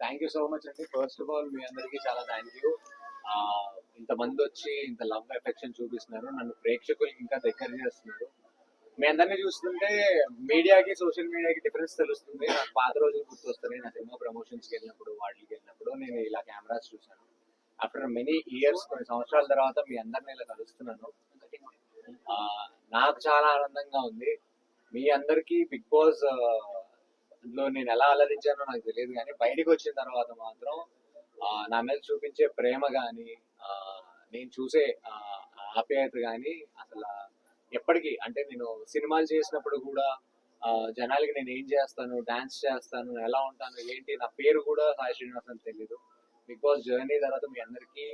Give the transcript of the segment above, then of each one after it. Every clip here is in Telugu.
థ్యాంక్ యూ సో మచ్ అండి. ఫస్ట్ ఆఫ్ ఆల్ మీ అందరికీ చాలా థ్యాంక్ యూ. ఇంతమంది వచ్చి ఇంత లవ్ ఎఫెక్షన్ చూపిస్తున్నారు, నన్ను ప్రేక్షకులకి ఇంకా దగ్గర చేస్తున్నారు. మీ అందరినీ చూస్తుంటే మీడియాకి సోషల్ మీడియాకి డిఫరెన్స్ తెలుస్తుంది. నాకు పాత రోజులు గుర్తొస్తున్నాయి. నా సినిమా ప్రమోషన్స్కి వెళ్ళినప్పుడు వాటికి వెళ్ళినప్పుడు నేను ఇలా కెమెరాస్ చూశాను. ఆఫ్టర్ మెనీ ఇయర్స్, కొన్ని సంవత్సరాల తర్వాత మీ అందరిని ఇలా కలుస్తున్నాను. నాకు చాలా ఆనందంగా ఉంది. మీ అందరికీ బిగ్ బాస్ లో నేను ఎలా అలరించానో నాకు తెలియదు, కానీ బయటకు వచ్చిన తర్వాత మాత్రం నా మీద చూపించే ప్రేమ కానీ, నేను చూసే ఆప్యాయత కానీ అసలు ఎప్పటికీ, అంటే నేను సినిమాలు చేసినప్పుడు కూడా జనాలకి నేను ఏం చేస్తాను, డాన్స్ చేస్తాను, ఎలా ఉంటాను, ఏంటి, నా పేరు కూడా సాయి శ్రీనివాస్ అని తెలీదు. బిగ్ బాస్ జర్నీ తర్వాత మీ అందరికీ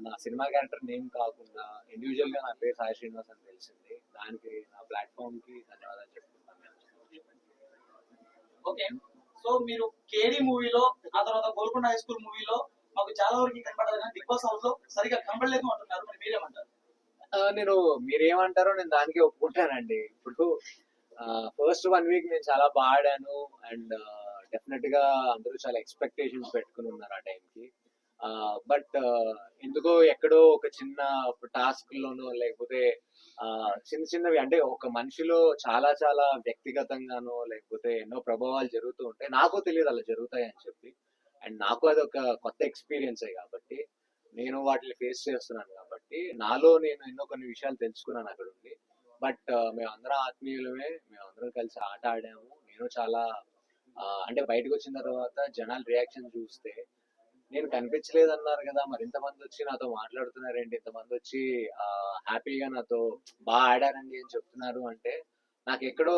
నా సినిమా క్యారెక్టర్ నేమ్ కాకుండా ఇండివిజువల్ గా నా పేరు సాయి శ్రీనివాస్ అని తెలిసింది. దానికి నా ప్లాట్ఫామ్ కి ధన్యవాదాలు చెప్పుకుంటాను. ఓకే, సో మీరు కేడీ మూవీలో, ఆ తర్వాత గోల్కొండ హై స్కూల్ మూవీలో మాకు చాలా వరకు కనపడదు, కానీ బిగ్ బాస్ హౌస్ లో సరిగా కనపడలేదు అంటున్నారు. మరి మీరేమంటారు? నేను మీరేమంటారో నేను దానికి ఒప్పుకుంటానండి. ఇప్పుడు ఫస్ట్ 1 వీక్ నేను చాలా బాగా ఆడాను అండ్ డెఫినెట్ గా అందరూ చాలా ఎక్స్పెక్టేషన్స్ పెట్టుకుని ఉన్నారు ఆ టైంకి. బట్ ఎందుకో ఎక్కడో ఒక చిన్న టాస్క్ లోనో లేకపోతే చిన్న చిన్నవి, అంటే ఒక మనిషిలో చాలా చాలా వ్యక్తిగతంగానో లేకపోతే ఎన్నో ప్రభావాలు జరుగుతూ ఉంటాయి. నాకు తెలియదు అలా జరుగుతాయి అని చెప్పి. అండ్ నాకు అది ఒక కొత్త ఎక్స్పీరియన్స్ కాబట్టి నేను వాటిని ఫేస్ చేస్తున్నాను. కాబట్టి నాలో నేను ఎన్నో కొన్ని విషయాలు తెలుసుకున్నాను అక్కడ ఉండి. బట్ మేమందరం ఆత్మీయులమే, మేమందరం కలిసి ఆట ఆడాము. నేను చాలా అంటే బయటకు వచ్చిన తర్వాత జనాల రియాక్షన్ చూస్తే, నేను కనిపించలేదు అన్నారు కదా, మరి ఇంతమంది వచ్చి నాతో మాట్లాడుతున్నారేంటి, ఇంతమంది వచ్చి హ్యాపీగా నాతో బాగా ఆడారండి అని చెప్తున్నారు అంటే, నాకు ఎక్కడో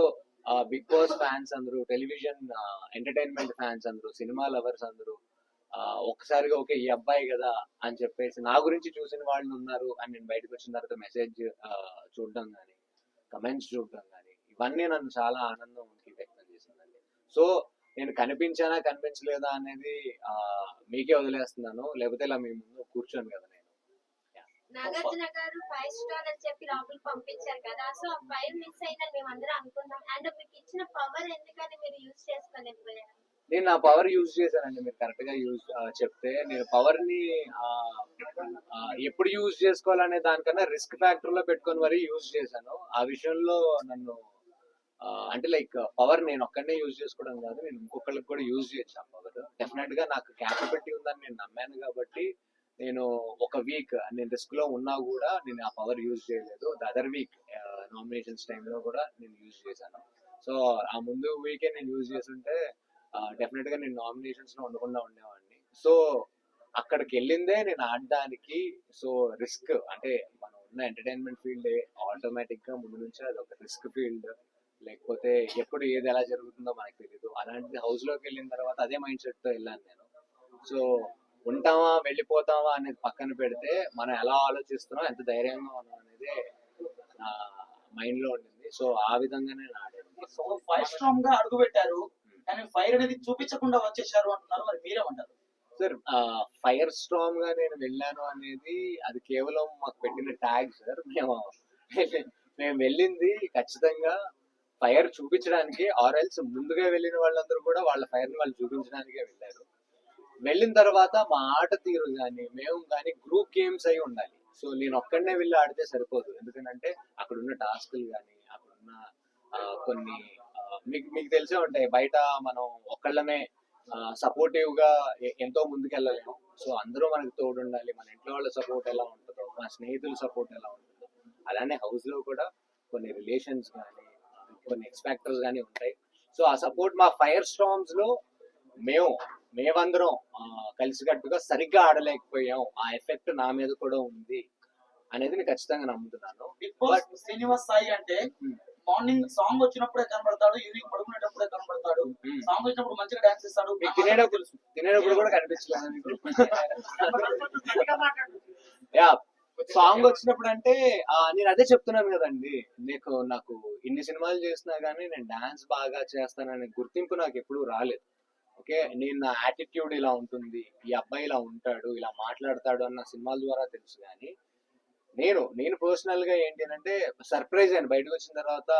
బిగ్ బాస్ ఫ్యాన్స్ అందరూ, టెలివిజన్ ఎంటర్టైన్మెంట్ ఫ్యాన్స్ అందరూ, సినిమా లవర్స్ అందరూ ఒక్కసారిగా ఓకే ఈ అబ్బాయి కదా అని చెప్పేసి నా గురించి చూసిన వాళ్ళు ఉన్నారు అని నేను బయటకు వచ్చిన తర్వాత మెసేజ్ చూడడం కానీ, కమెంట్స్ చూడడం కానీ, ఇవన్నీ నన్ను చాలా ఆనందంకి వ్యక్తం చేసిందండి. సో నేను కనిపించానా కనిపించలేదా అనేది మీకే వదిలేస్తున్నాను, లేకపోతే ఇలా మీ ముందు కూర్చోను కదా నేను. నాగార్జున గారు 5 స్టార్ అని చెప్పి లోపలికి పంపించారు కదా, సో ఆ 5 మిస్ అయిందని మేము అందరం అనుకున్నాం. అండ్ మీకు ఇచ్చిన పవర్ ఎందుకని మీరు యూజ్ చేసుకోలేకపోయారు? నేను నా పవర్ యూజ్ చేశానండి. మీరు కరెక్ట్ గా చెప్తే, నేను పవర్ ని ఎప్పుడు యూజ్ చేసుకోవాలనే దానికన్నా రిస్క్ ఫ్యాక్టర్ లో పెట్టుకొని మరీ యూజ్ చేశాను. ఆ విషయంలో నన్ను అంటే లైక్ పవర్ నేను ఒక్కడనే యూజ్ చేసుకోవడం కాదు, నేను ఇంకొకళ్ళకి కూడా యూజ్ చేయొచ్చు ఆ పవర్. డెఫినెట్ గా నాకు క్యాపబిలిటీ ఉందని నేను నమ్మాను కాబట్టి నేను ఒక వీక్ నేను రిస్క్ లో ఉన్నా కూడా నేను ఆ పవర్ యూజ్ చేయలేదు. ద అదర్ వీక్ నామినేషన్స్ టైంలో కూడా నేను యూజ్ చేశాను. సో ఆ ముందు వీకే నేను యూజ్ చేస్తుంటే డెఫినెట్ గా నేను నామినేషన్స్ లో ఉండకుండా ఉండేవాడిని. సో అక్కడికి వెళ్ళిందే నేను ఆడడానికి. సో రిస్క్ అంటే మనం ఉన్న ఎంటర్టైన్మెంట్ ఫీల్డ్ ఆటోమేటిక్ గా ముందు నుంచి అది ఒక రిస్క్ ఫీల్డ్. లేకపోతే ఎప్పుడు ఏది ఎలా జరుగుతుందో మనకు తెలియదు. అలాంటిది హౌస్ లోకి వెళ్ళిన తర్వాత అదే మైండ్ సెట్ తో వెళ్ళాను నేను. సో ఉంటామా వెళ్ళిపోతామా అనేది పక్కన పెడితే మనం ఎలా ఆలోచిస్తున్నాం, ఎంత ధైర్యంగా ఉన్నాం అనేది నా మైండ్ లో ఉండింది. సో ఆ విధంగానే నేను ఆడాను. సో 5 స్ట్రాంగ్ గా అడుగు పెట్టారు, కానీ ఫైర్ అనేది చూపించకుండా వచ్చేసారు అంటున్నారు. మరి మీరేమంటారు? సార్ ఫైర్ స్ట్రాంగ్ గా నేను వెళ్ళాను అనేది అది కేవలం మాకు పెట్టిన ట్యాగ్ సార్. మేము వెళ్ళింది ఖచ్చితంగా ఫైర్ చూపించడానికి, ఆర్ ఎల్స్ ముందుగా వెళ్ళిన వాళ్ళందరూ కూడా వాళ్ళ ఫైర్ ని వాళ్ళు చూపించడానికే వెళ్ళారు. వెళ్ళిన తర్వాత మా ఆట తీరు కానీ మేము కానీ గ్రూప్ గేమ్స్ అయి ఉండాలి. సో నేను ఒక్కడనే వెళ్ళి ఆడితే సరిపోదు. ఎందుకంటే అక్కడున్న టాస్కులు కానీ, అక్కడున్న కొన్ని మీకు తెలిసే ఉంటాయి. బయట మనం ఒక్కళ్ళనే సపోర్టివ్ గా ఎంతో ముందుకెళ్ళలేము. సో అందరూ మనకు తోడు ఉండాలి. మన ఇంట్లో వాళ్ళ సపోర్ట్ ఎలా ఉంటుందో, మన స్నేహితుల సపోర్ట్ ఎలా ఉంటుందో, అలానే హౌస్ లో కూడా కొన్ని రిలేషన్స్ కానీ, కొన్ని ఎక్స్పెక్టర్స్ కానీ ఉంటాయి. సో ఆ సపోర్ట్ మా ఫైర్ స్టార్మ్స్ లో మేమందరం కలిసికట్టుగా సరిగ్గా ఆడలేకపోయాం, ఆ ఎఫెక్ట్ నా మీద కూడా ఉంది అనేది నేను ఖచ్చితంగా నమ్ముతున్నాను. బిగ్ బాస్ శ్రీనివాస్ సాయి అంటే మార్నింగ్ సాంగ్ వచ్చినప్పుడే కనబడతాడు, ఈవినింగ్ పడుకునేటప్పుడే కనబడతాడు, సాంగ్ వచ్చినప్పుడు మంచిగా డాన్స్ చేస్తాడు, తినేటప్పుడు కూడా కనిపించలేదు. యా సాంగ్ వచ్చినప్పుడు అంటే నేను అదే చెప్తున్నాను కదండి, నాకు ఇన్ని సినిమాలు చేసినా గానీ నేను డాన్స్ బాగా చేస్తాననే గుర్తింపు నాకు ఎప్పుడూ రాలేదు. ఓకే, నేను నా యాటిట్యూడ్ ఇలా ఉంటుంది, ఈ అబ్బాయి ఇలా ఉంటాడు, ఇలా మాట్లాడతాడు అన్న సినిమాల ద్వారా తెలుసు. కానీ నేను పర్సనల్ గా ఏంటి అంటే సర్ప్రైజ్ అయ్యాను బయటకు వచ్చిన తర్వాత.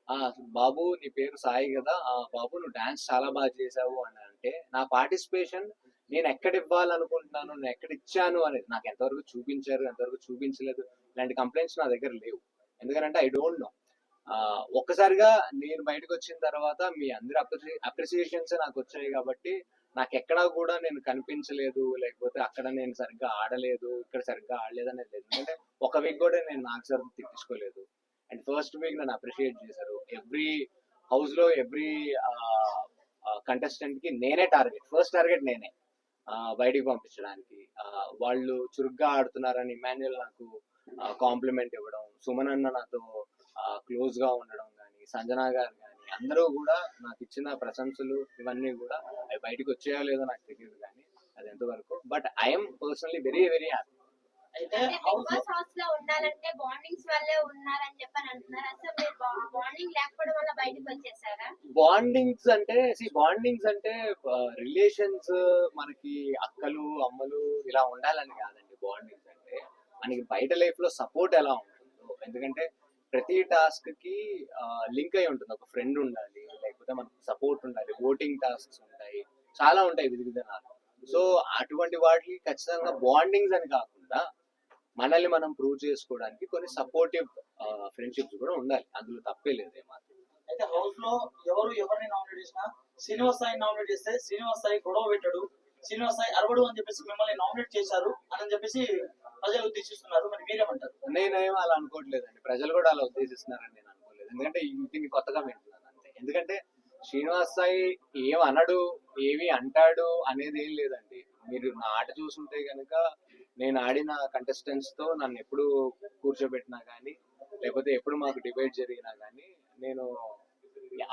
ఆ బాబు నీ పేరు సాయి కదా, ఆ బాబు నువ్వు డాన్స్ చాలా బాగా చేసావు అని అంటే నా పార్టిసిపేషన్ నేను ఎక్కడ ఇవ్వాలనుకుంటున్నాను, నేను ఎక్కడ ఇచ్చాను అనేది నాకు ఎంతవరకు చూపించారు, ఎంతవరకు చూపించలేదు, ఇలాంటి కంప్లైంట్స్ నా దగ్గర లేవు. ఎందుకంటే ఐ డోంట్ నో. ఒక్కసారిగా నేను బయటకు వచ్చిన తర్వాత మీ అందరి అప్రిసియేషన్స్ నాకు వచ్చాయి కాబట్టి నాకు ఎక్కడా కూడా నేను కనిపించలేదు, లేకపోతే అక్కడ నేను సరిగ్గా ఆడలేదు, ఇక్కడ సరిగ్గా ఆడలేదు అనేది లేదు. ఎందుకంటే ఒక వీక్ కూడా నేను నాకు సార్ తిట్టించుకోలేదు. అండ్ ఫస్ట్ వీక్ నన్ను అప్రిషియేట్ చేశారు. ఎవ్రీ హౌస్ లో ఎవ్రీ కంటెస్టెంట్ కి నేనే టార్గెట్, ఫస్ట్ టార్గెట్ నేనే బయటికి పంపించడానికి. వాళ్ళు చురుగ్గా ఆడుతున్నారని ఇమాన్యుయల్ నాకు కాంప్లిమెంట్ ఇవ్వడం, సుమన్ అన్న నాతో క్లోజ్ గా ఉండడం కానీ, సంజనా గారు కానీ అందరూ కూడా నాకు ఇచ్చిన ప్రశంసలు ఇవన్నీ కూడా అవి బయటకు వచ్చాయో లేదో నాకు తెలియదు కానీ అది ఎంతవరకు. But I'm personally very very happy. అయితే అంటే బిగ్ హౌస్ బాస్ హౌస్ లో ఉండాలంటే బాండింగ్స్ వల్లే ఉన్నారని చెప్పని అంటున్నారు. అసలు మీరు బాండింగ్ లేకపోవడం వల్ల బయటకు వచ్చేసారా? బాండింగ్స్ అంటే రిలేషన్స్, మనకి అక్కలు అమ్మలు ఇలా ఉండాలని కాదండి. బాండింగ్స్ అంటే మనకి బయట లైఫ్ లో సపోర్ట్ ఎలా ఉంటుందో, ఎందుకంటే ప్రతి టాస్క్ కి లింక్ అయి ఉంటుంది. ఒక ఫ్రెండ్ ఉండాలి, లేకపోతే మనకు సపోర్ట్ ఉండాలి, ఓటింగ్ టాస్క్స్ ఉంటాయి, చాలా ఉంటాయి విధి విధానాలు. సో అటువంటి వాటికి ఖచ్చితంగా బాండింగ్స్ అని కాకుండా మనల్ని మనం ప్రూవ్ చేసుకోవడానికి కొన్ని సపోర్టివ్ ఫ్రెండ్షిప్స్ కూడా ఉండాలి. అందులో తప్పే లేదు ఏమాత్రం. అయితే హౌస్ లో ఎవరు ఎవరిని నామినేట్ చేసినా శ్రీనివాస్ సాయి నామినేట్ చేస్తే శ్రీనివాస్ సాయి గొడవ పెట్టాడు, శ్రీనివాస్ సాయి అరవడు అని చెప్పేసి మిమ్మల్ని నామినేట్ చేశారు అని చెప్పేసి ప్రజలు ఉద్దేశిస్తున్నారు. మరి మీరేమంటారు? నేనేం అలా అనుకోవట్లేదండి, ప్రజలు కూడా అలా ఉద్దేశిస్తున్నారని నేను అనుకోలేదు. ఎందుకంటే దీన్ని కొత్తగా వింటున్నాను అంతే. ఎందుకంటే శ్రీనివాస్ సాయి ఏం అనడు, ఏమి అంటాడు అనేది ఏం లేదండి. మీరు నా ఆట చూసుంటే కనుక నేను ఆడిన కంటెస్టెంట్స్ తో నన్ను ఎప్పుడు కూర్చోబెట్టినా కానీ, లేకపోతే ఎప్పుడు మాకు డిబేట్ జరిగినా కానీ నేను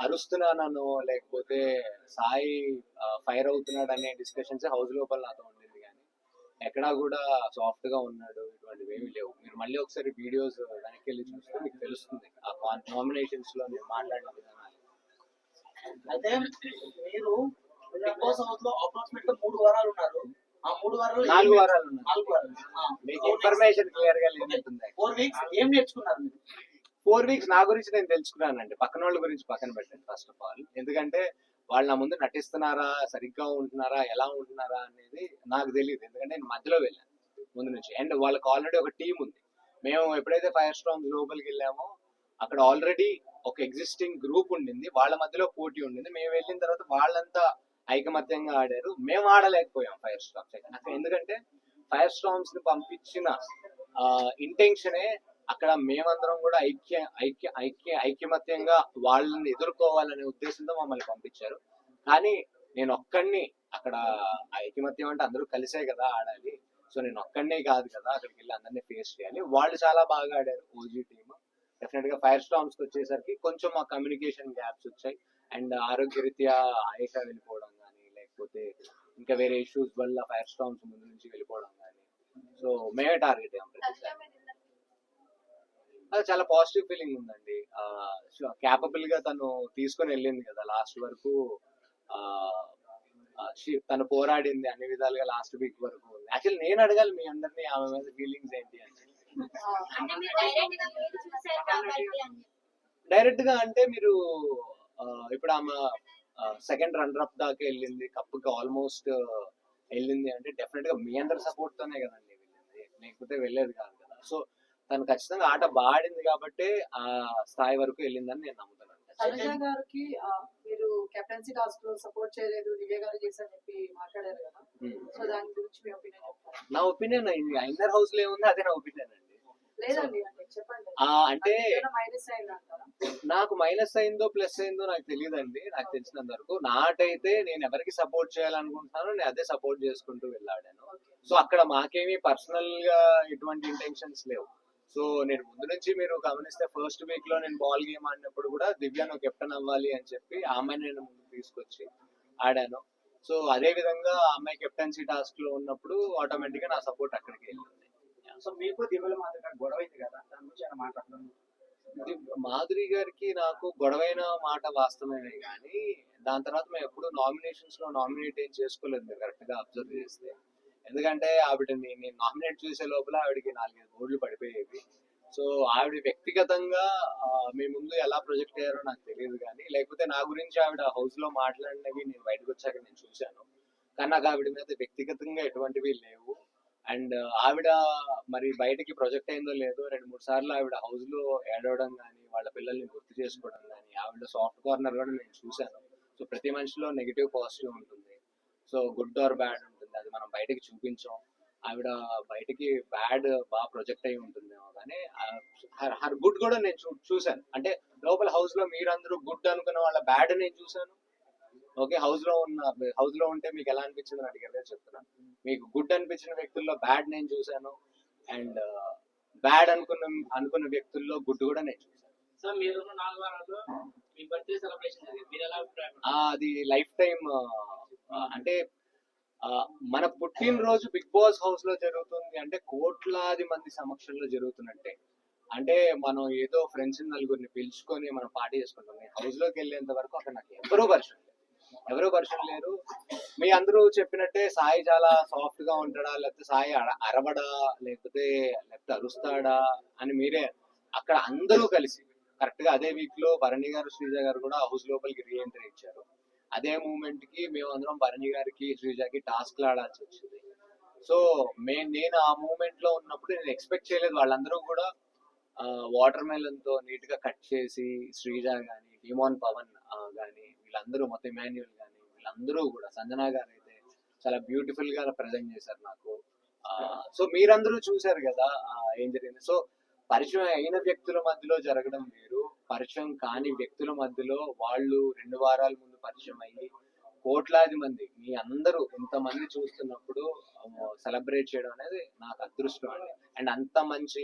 అరుస్తున్నానో లేకపోతే సాయి ఫైర్ అవుతున్నాడు అనే డిస్కషన్స్ హౌస్ లోపల నాతో ఉండేది కానీ ఎక్కడా కూడా సాఫ్ట్ గా ఉన్నాడు ఇటువంటివి ఏమీ లేవు. మీరు మళ్ళీ ఒకసారి వీడియోస్ వెనక్కి వెళ్ళి చూస్తే మీకు తెలుస్తుంది ఆ నామినేషన్స్ లో నేను మాట్లాడిన విధానాలు. అయితే మీరు బిగ్ బాస్ హౌస్ లో అప్రాక్సిమేట్ గా 3 వారాలు ఉన్నారు. ఆ 3 వారాలు 4 వారాలు ఉన్నాయి. 4 వారాలు మీకు ఇన్ఫర్మేషన్ క్లియర్ గా లేనట్టుంది. 4 వీక్స్ ఏం నేర్చుకున్నారు మీరు? 4 వీక్స్ నా గురించి నేను తెలుసుకున్నానండి, పక్కన వాళ్ళ గురించి పక్కన పెట్టండి ఫస్ట్ ఆఫ్ ఆల్. ఎందుకంటే వాళ్ళు నా ముందు నటిస్తున్నారా, సరిగ్గా ఉంటున్నారా, ఎలా ఉంటున్నారా అనేది నాకు తెలియదు. ఎందుకంటే నేను మధ్యలో వెళ్ళాను ముందు నుంచి. అండ్ వాళ్ళకి ఆల్రెడీ ఒక టీం ఉంది. మేము ఎప్పుడైతే ఫైర్ స్టార్మ్స్ లోపలికి వెళ్ళామో అక్కడ ఆల్రెడీ ఒక ఎగ్జిస్టింగ్ గ్రూప్ ఉండింది, వాళ్ళ మధ్యలో పోటీ ఉండింది. మేము వెళ్ళిన తర్వాత వాళ్ళంతా ఐకమత్యంగా ఆడారు, మేము ఆడలేకపోయాం ఫైర్ స్టార్మ్స్. ఎందుకంటే ఫైర్ స్టార్మ్స్ ని పంపించిన ఇంటెన్షనే అక్కడ మేమందరం కూడా ఐక్యమత్యంగా వాళ్ళని ఎదుర్కోవాలనే ఉద్దేశంతో మమ్మల్ని పంపించారు. కానీ నేను ఒక్కడిని అక్కడ ఐకమత్యం అంటే అందరూ కలిసే కదా ఆడాలి. సో నేను ఒక్కడినే కాదు కదా అక్కడికి వెళ్ళి అందరినీ ఫేస్ చేయాలి. వాళ్ళు చాలా బాగా ఆడారు ఓజీ టీమ్. డెఫినెట్ గా ఫైర్ స్టార్మ్స్ కి వచ్చేసరికి కొంచెం మా కమ్యూనికేషన్ గ్యాప్స్ వచ్చాయి. అండ్ ఆరోగ్యరీత్యా ఆయేషా వెళ్ళిపోవడం కానీ, లేకపోతే ఇంకా వేరే ఇష్యూస్ వల్ల ఫైర్ స్టార్మ్స్ ముందు నుంచి వెళ్ళిపోవడం కానీ, సో మేమే టార్గెట్ అయ్యాం ప్రతిసారి. అది చాలా పాజిటివ్ ఫీలింగ్ ఉందండి. క్యాపబుల్ గా తను తీసుకొని వెళ్ళింది కదా లాస్ట్ వరకు. తను పోరాడింది అన్ని విధాలుగా లాస్ట్ వీక్ వరకు. యాక్చువల్లీ నేను అడగాలి మీ అందరినీ ఆమె మీద ఫీలింగ్స్ ఏంటి అని. అంటే మీరు డైరెక్ట్ గా మీరు చూసారు కాబట్టి అని. డైరెక్ట్ గా అంటే మీరు ఇప్పుడు ఆమె సెకండ్ రన్నర్ అప్ దాకా వెళ్ళింది, కప్పుకి ఆల్మోస్ట్ వెళ్ళింది అంటే డెఫినెట్ గా మీ అందరి సపోర్ట్ తోనే కదండి వెళ్ళింది, లేకపోతే వెళ్ళేది కాదు కదా. సో తను ఖచ్చితంగా ఆట బాడింది కాబట్టి ఆ స్థాయి వరకు వెళ్ళిందని నేను నమ్ముతాను. సంజన గారికి మీరు కెప్టెన్సీ టాస్క్ లో సపోర్ట్ చేయలేదు, దివ్య గారు చేశారని చెప్పి మాట్లాడారు కదా, సో దాని గురించి మీ ఒపీనియన్ చెప్తారా? నా ఒపీనియన్ ఇన్నర్ హౌస్ లో ఏముంది అదే నా ఒపీనియన్ అండి. లేదండి అంటే చెప్పండి. అంటే మైనస్ అయింది అంటారా? నాకు మైనస్ అయిందో ప్లస్ అయిందో నాకు తెలియదండి. నాకు తెలిసినంత వరకు నాటైతే నేను ఎవరికి సపోర్ట్ చేయాలనుకుంటున్నానో నేను అదే సపోర్ట్ చేసుకుంటూ వెళ్ళాడాను. సో అక్కడ మాకేమీ పర్సనల్ గా ఎటువంటి ఇంటెన్షన్స్ లేవు. సో నేను ముందు నుంచి మీరు గమనిస్తే ఫస్ట్ వీక్ లో నేను బాల్ గేమ్ ఆడినప్పుడు కూడా దివ్యను కెప్టెన్ అవ్వాలి అని చెప్పి ఆ అమ్మాయిని నేను ముందుకు తీసుకొచ్చి ఆడాను. సో అదే విధంగా ఆ అమ్మాయి కెప్టెన్సీ టాస్క్ లో ఉన్నప్పుడు ఆటోమేటిక్ గా నా సపోర్ట్ అక్కడికి వెళ్ళింది. సో మీకు దివ్యల మాదిరిగా గొడవ అయింది కదా, దాని గురించి ఏమైనా మాట్లాడుతున్నాను. మాధురి గారికి నాకు గొడవైన మాట వాస్తవమే కానీ దాని తర్వాత మేము ఎప్పుడు నామినేషన్స్ లో నామినేట్ ఏం చేసుకోలేదు మీరు కరెక్ట్ గా అబ్జర్వ్ చేస్తే. ఎందుకంటే ఆవిడని నేను నామినేట్ చేసే లోపల ఆవిడకి 4-5 ఓట్లు పడిపోయేవి. సో ఆవిడ వ్యక్తిగతంగా మీ ముందు ఎలా ప్రొజెక్ట్ అయ్యారో నాకు తెలియదు కానీ, లేకపోతే నా గురించి ఆవిడ హౌస్ లో మాట్లాడినవి నేను బయటకు వచ్చాక నేను చూశాను. కానీ నాకు ఆవిడ మీద వ్యక్తిగతంగా ఎటువంటివి లేవు. అండ్ ఆవిడ మరి బయటకి ప్రొజెక్ట్ అయిందో లేదో 2-3 సార్లు ఆవిడ హౌస్ లో ఏడవడం కానీ, వాళ్ళ పిల్లల్ని గుర్తు చేసుకోవడం కానీ, ఆవిడ సాఫ్ట్ కార్నర్ కూడా నేను చూశాను. సో ప్రతి మనిషిలో నెగిటివ్ పాజిటివ్ ఉంటుంది. సో గుడ్ ఆర్ బ్యాడ్ ఉంటుంది, అది మనం బయటకి చూపించాం. ఆవిడ బయటకి బ్యాడ్ బాగా ప్రొజెక్ట్ అయి ఉంటుందేమో కానీ హర్ గుడ్ కూడా నేను చూశాను. అంటే లోపల హౌస్ లో మీరందరూ గుడ్ అనుకున్న వాళ్ళ బ్యాడ్ నేను చూశాను. ఓకే, హౌస్ లో ఉంటే మీకు ఎలా అనిపించింది అని అడిగారు, చెప్తున్నాను. మీకు గుడ్ అనిపించిన వ్యక్తుల్లో బ్యాడ్ నేను చూశాను, అండ్ బ్యాడ్ అనుకున్న వ్యక్తుల్లో గుడ్ కూడా నేను చూశాను. సార్ మీరు 4 వారాల్లో మీ బర్త్డే సెలబ్రేషన్ జరిగింది, మీరు ఎలా అభిప్రాయం? అది లైఫ్ టైం. అంటే మన పుట్టినరోజు బిగ్ బాస్ హౌస్ లో జరుగుతుంది అంటే కోట్లాది మంది సమక్షంలో జరుగుతున్నట్టే. అంటే మనం ఏదో ఫ్రెండ్స్ నలుగురిని పిలుచుకొని మనం పార్టీ చేసుకుంటాం. హౌస్ లోకి వెళ్ళేంత వరకు అక్కడ నాకు ఎవరూ పరిచయం లేరు. మీ అందరూ చెప్పినట్టే సాయి చాలా సాఫ్ట్ గా ఉంటాడా, లేకపోతే సాయి అరవడా, లేకపోతే అరుస్తాడా అని మీరే అక్కడ అందరూ కలిసి కరెక్ట్ గా అదే వీక్ లో భరణి గారు, శ్రీజ గారు కూడా హౌస్ లోపలికి రీఎంట్రీ ఇచ్చారు. అదే మూమెంట్ కి మేమందరం భరణి గారికి, శ్రీజకి టాస్క్ ఆడాల్సి వచ్చింది. సో నేను ఆ మూమెంట్ లో ఉన్నప్పుడు నేను ఎక్స్పెక్ట్ చేయలేదు. వాళ్ళందరూ కూడా వాటర్ మెలన్ తో నీట్ గా కట్ చేసి, శ్రీజ గానీ, డిమోన్ పవన్ గానీ, వీళ్ళందరూ మొత్తం ఇమాన్యుయల్ గానీ, వీళ్ళందరూ కూడా, సంజన గారు అయితే చాలా బ్యూటిఫుల్ గా ప్రజెంట్ చేశారు నాకు. సో మీరందరూ చూశారు కదా ఏం జరిగింది. సో పరిచయం అయిన వ్యక్తుల మధ్యలో జరగడం వేరు, పరిచయం కాని వ్యక్తుల మధ్యలో వాళ్ళు 2 వారాల ముందు పరిచయం అయ్యి కోట్లాది మంది మీ అందరూ ఇంతమంది చూస్తున్నప్పుడు సెలబ్రేట్ చేయడం అనేది నాకు అదృష్టం అండి. అండ్ అంత మంచి